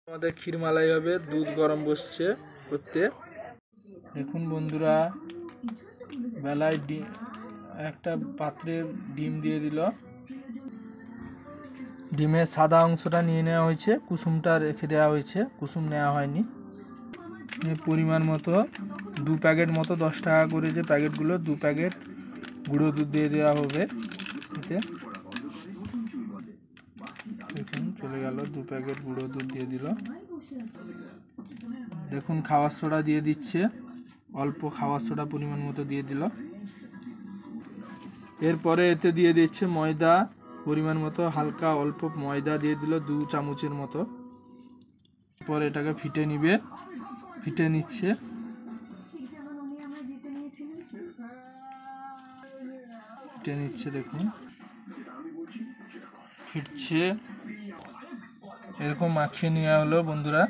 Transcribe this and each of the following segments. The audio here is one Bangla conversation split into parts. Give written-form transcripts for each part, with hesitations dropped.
আমাদের ক্ষীর মালাই হবে। দুধ গরম বসছে করতে। দেখুন বন্ধুরা, বেলায় একটা পাত্রে ডিম দিয়ে দিল। ডিমের সাদা অংশটা নিয়ে নেওয়া হয়েছে, কুসুমটা রেখে দেওয়া হয়েছে, কুসুম নেওয়া হয়নি। পরিমাণ মতো 2 প্যাকেট মতো 10 টাকা করে যে প্যাকেটগুলো, 2 প্যাকেট গুঁড়ো দুধ দিয়ে দেওয়া হবে এতে। দেখুন চলে গেল, 2 প্যাকেট গুঁড়ো দুধ দিয়ে দিল। দেখুন খাওয়ার সোডা দিয়ে দিচ্ছে, অল্প খাওয়ার সোডা পরিমাণ মতো দিয়ে দিল। এরপরে এতে দিয়ে দিচ্ছে ময়দা পরিমাণ মতো, হালকা অল্প ময়দা দিয়ে দিল 2 চামচের মতো। পরে এটাকে ফিটে নিচ্ছে। দেখুন ফিটছে, এরকম মাখিয়ে নেওয়া হলো বন্ধুরা।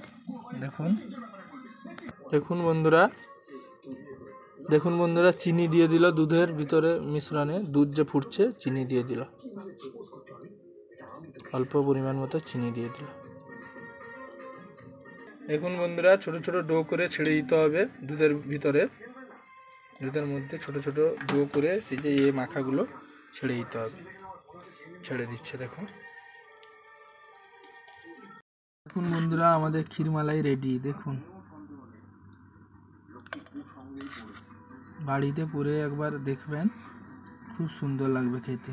দেখুন বন্ধুরা চিনি দিয়ে দিল দুধের ভিতরে মিশ্রণে। দুধ যে ফুটছে, চিনি দিয়ে দিল, অল্প পরিমাণ মতো চিনি দিয়ে দিল। দেখুন বন্ধুরা, ছোট ছোট ডো করে ছেড়ে দিতে হবে দুধের মধ্যে ছোট ছোট ডো করে সেই যে মাখাগুলো ছেড়ে দিতে হবে। ছেড়ে দিচ্ছে দেখুন বন্ধুরা, আমাদের ক্ষীর মালাই রেডি। দেখুন বাড়িতে করে একবার দেখবেন, খুব সুন্দর লাগবে খেতে।